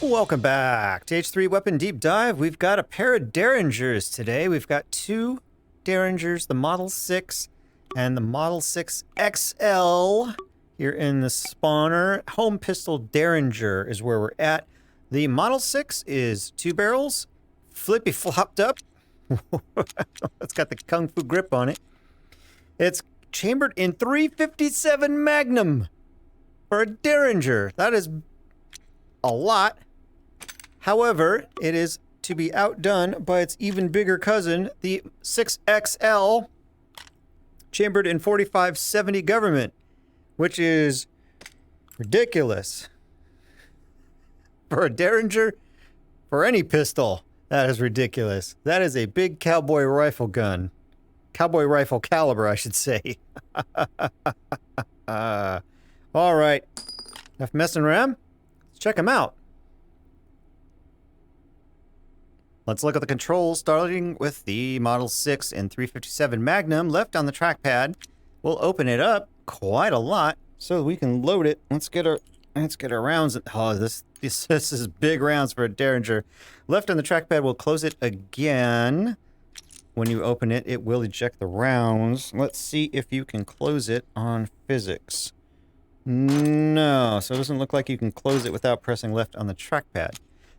Welcome back to H3 Weapon Deep Dive. We've got a pair of Derringers today. We've got two Derringers, the Model 6 and the Model 6 XL here in the spawner. Home pistol Derringer is where we're at. The Model 6 is 2 barrels, flippy flopped up. It's got the Kung Fu grip on it. It's chambered in 357 Magnum for a Derringer. That is a lot. However, it is to be outdone by its even bigger cousin, the 6XL, chambered in 4570 Government, which is ridiculous. For a Derringer, for any pistol, that is ridiculous. That is a big cowboy rifle gun. Cowboy rifle caliber, I should say. All right. Enough messing around. Let's check them out. Let's look at the controls, starting with the Model 6 and 357 Magnum left on the trackpad. We'll open it up quite a lot so we can load it. Let's get our rounds. Oh, this is big rounds for a Derringer. Left on the trackpad, we'll close it again. When you open it, it will eject the rounds. Let's see if you can close it on physics. No, so it doesn't look like you can close it without pressing left on the trackpad.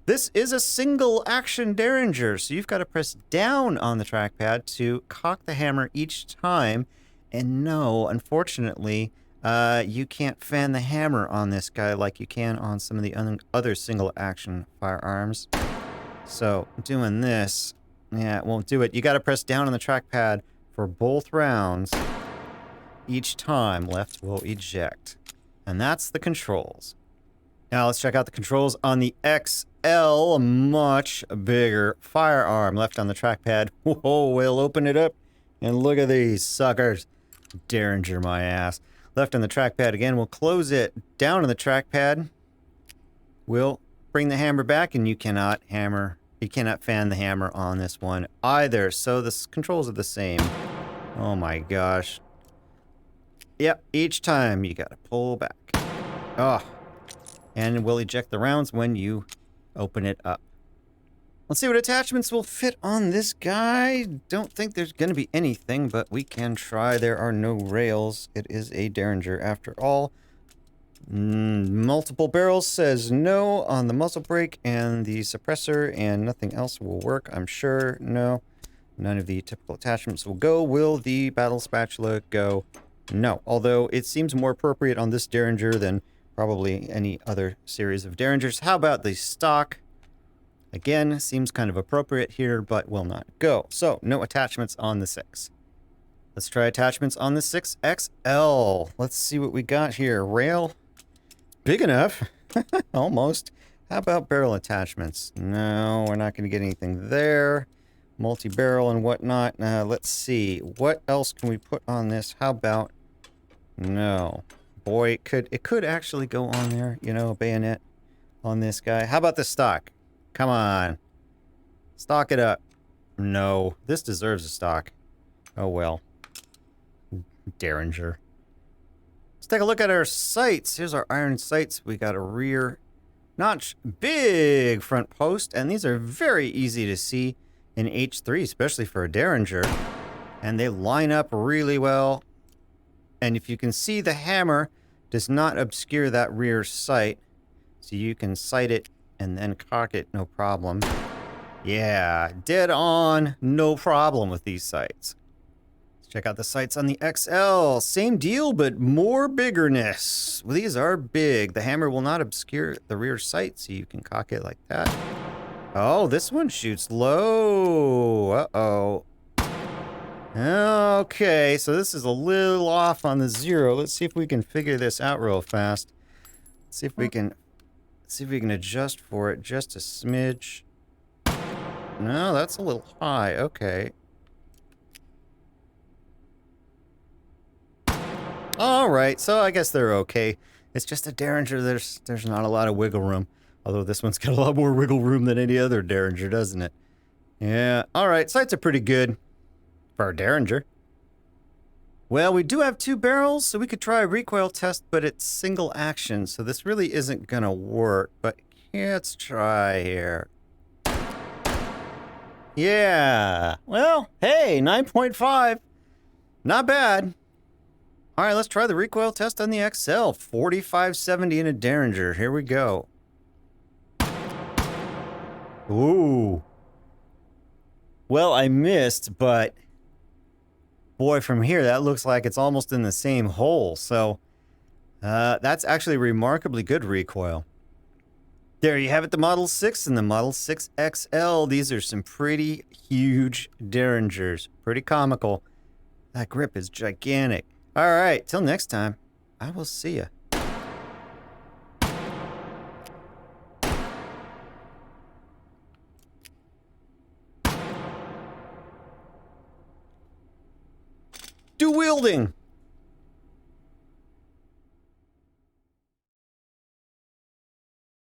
This is a single action Derringer, so you've got to press down on the trackpad to cock the hammer each time. And no, unfortunately, you can't fan the hammer on this guy like you can on some of the other single action firearms. So doing this, yeah, it won't do it. You got to press down on the trackpad for both rounds. Each time, left will eject. And that's the controls. Now let's check out the controls on the XL, a much bigger firearm. Left on the trackpad. Whoa, we'll open it up and look at these suckers. Derringer my ass. Left on the trackpad again. We'll close it. Down on the trackpad. We'll bring the hammer back, and you cannot fan the hammer on this one either. So the controls are the same. Oh my gosh. Yep, each time you gotta pull back. Oh. And we'll eject the rounds when you open it up. Let's see what attachments will fit on this guy. Don't think there's going to be anything, but we can try. There are no rails. It is a Derringer after all. Multiple barrels says no on the muzzle brake and the suppressor, and nothing else will work, I'm sure. No. None of the typical attachments will go. Will the battle spatula go? No. Although it seems more appropriate on this Derringer than probably any other series of Derringers. How about the stock? Again, seems kind of appropriate here, but will not go. So, no attachments on the 6. Let's try attachments on the 6XL. Let's see what we got here. Rail. Big enough. Almost. How about barrel attachments? No, we're not going to get anything there. Multi-barrel and whatnot. Let's see. What else can we put on this? How about... No. Boy, it could actually go on there, you know, a bayonet on this guy. How about the stock? Come on. Stock it up. No, this deserves a stock. Oh well. Derringer. Let's take a look at our sights. Here's our iron sights. We got a rear notch, big front post, and these are very easy to see in H3, especially for a Derringer. And they line up really well. And if you can see, the hammer does not obscure that rear sight. So you can sight it and then cock it, no problem. Yeah, dead on, no problem with these sights. Let's check out the sights on the XL. Same deal, but more biggerness. Well, these are big. The hammer will not obscure the rear sight, so you can cock it like that. Oh, this one shoots low. Uh-oh. Okay, so this is a little off on the 0. Let's see if we can figure this out real fast. See if we can adjust for it just a smidge. No, that's a little high. Okay. All right, so I guess they're okay. It's just a Derringer. There's not a lot of wiggle room. Although this one's got a lot more wiggle room than any other Derringer, doesn't it? Yeah. All right, sights are pretty good for a Derringer. Well, we do have 2 barrels, so we could try a recoil test, but it's single action, so this really isn't gonna work. But Let's try here. Yeah. Well, hey, 9.5. Not bad. All right, let's try the recoil test on the XL. 4570 in a Derringer. Here we go. Ooh. Well, I missed, but boy, from here, that looks like it's almost in the same hole. So that's actually remarkably good recoil. There you have it, the Model 6 and the Model 6 XL. These are some pretty huge Derringers. Pretty comical. That grip is gigantic. All right, till next time, I will see ya. Do wielding!